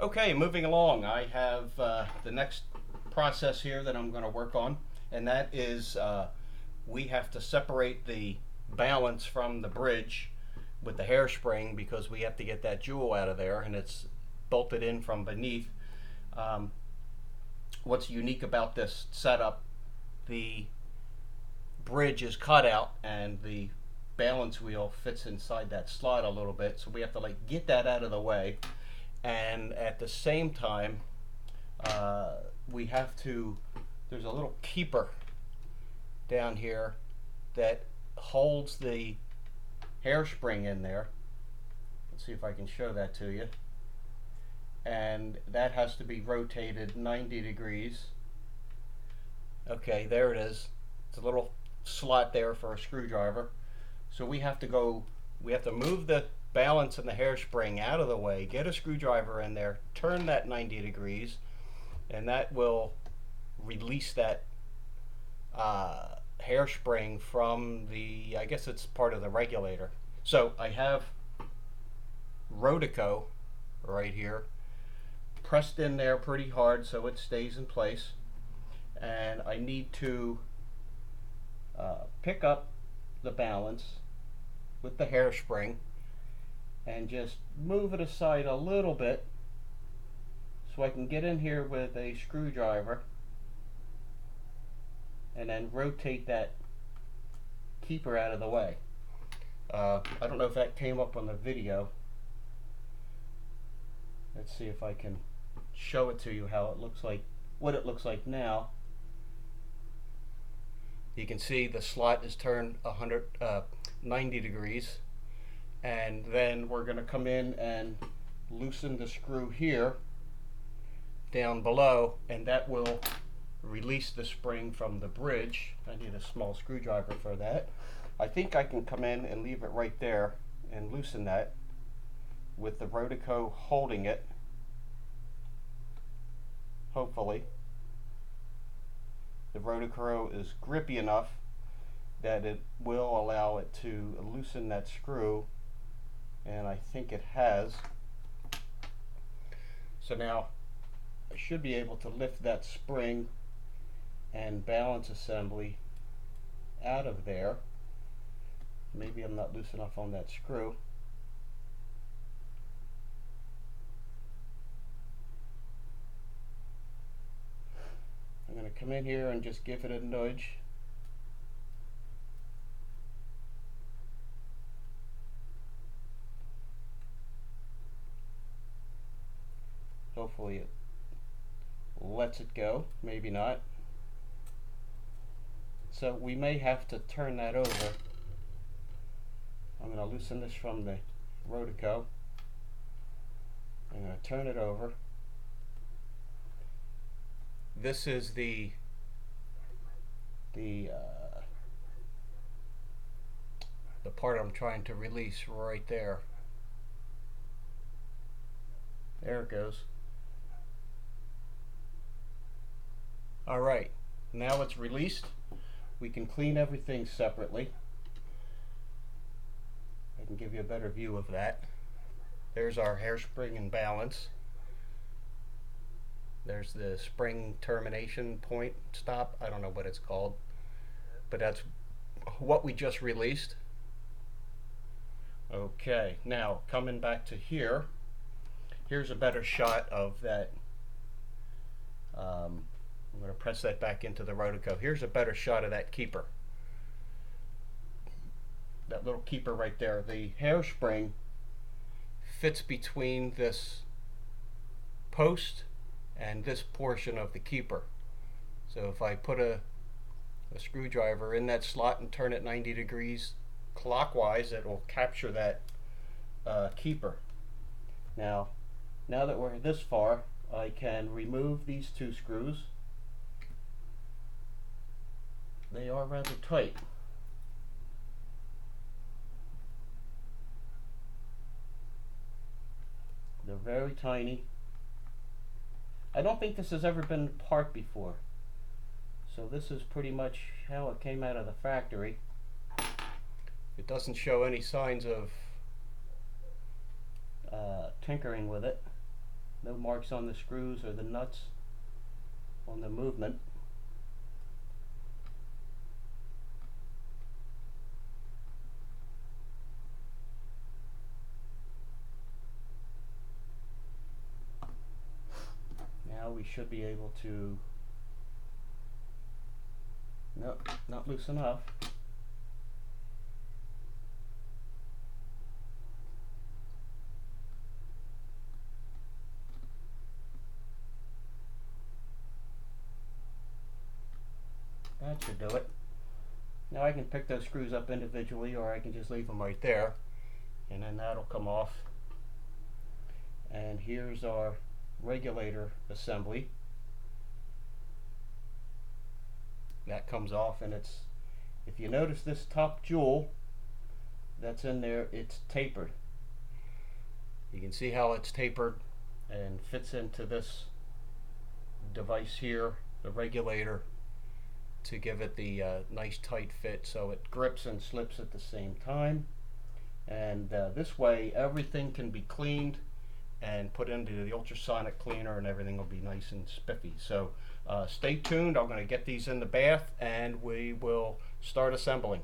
Okay, moving along, I have the next process here that I'm going to work on, and that is we have to separate the balance from the bridge with the hairspring because we have to get that jewel out of there, and it's bolted in from beneath. Um, what's unique about this setup, the bridge is cut out and the balance wheel fits inside that slot a little bit, so we have to like get that out of the way, and at the same time uh, we have to, there's a little keeper down here that holds the hairspring in there. Let's see if I can show that to you. And that has to be rotated 90 degrees. Okay, there it is. It's a little slot there for a screwdriver. So we have to move the balance and the hairspring out of the way, get a screwdriver in there, turn that 90 degrees, and that will release that hairspring from the, I guess it's part of the regulator. So I have Rotico right here pressed in there pretty hard so it stays in place, and I need to pick up the balance with the hairspring and just move it aside a little bit so I can get in here with a screwdriver and then rotate that keeper out of the way. I don't know if that came up on the video. Let's see if I can show it to you how it looks like, what it looks like now. You can see the slot is turned 90 degrees, and then we're going to come in and loosen the screw here down below, and that will release the spring from the bridge. I need a small screwdriver for that. I think I can come in and leave it right there and loosen that with the Rotico holding it, hopefully. The Rotico is grippy enough that it will allow it to loosen that screw, and I think it has. So now I should be able to lift that spring and balance assembly out of there. Maybe I'm not loose enough on that screw. I'm going to come in here and just give it a nudge. Hopefully it lets it go, maybe not. So we may have to turn that over. I'm going to loosen this from the Rotico. I'm going to turn it over. This is the part I'm trying to release right there. There it goes. Alright, now it's released. We can clean everything separately. I can give you a better view of that. There's our hairspring and balance. There's the spring termination point stop. I don't know what it's called, but that's what we just released. Okay, now coming back to here, here's a better shot of that. I'm going to press that back into the Rotico. Here's a better shot of that keeper. That little keeper right there. The hairspring fits between this post and this portion of the keeper. So if I put a screwdriver in that slot and turn it 90 degrees clockwise, it will capture that keeper. Now that we're this far, I can remove these two screws. They are rather tight. They're very tiny. I don't think this has ever been apart before, so this is pretty much how it came out of the factory. It doesn't show any signs of tinkering with it. No marks on the screws or the nuts on the movement. Now we should be able to, nope, not loose enough. That should do it. Now I can pick those screws up individually, or I can just leave them right there, and then that'll come off. And here's our regulator assembly. That comes off, and it's, if you notice this top jewel that's in there, it's tapered. You can see how it's tapered and fits into this device here, the regulator, to give it the nice tight fit so it grips and slips at the same time. And this way everything can be cleaned and put into the ultrasonic cleaner, and everything will be nice and spiffy. So stay tuned. I'm going to get these in the bath and we will start assembling.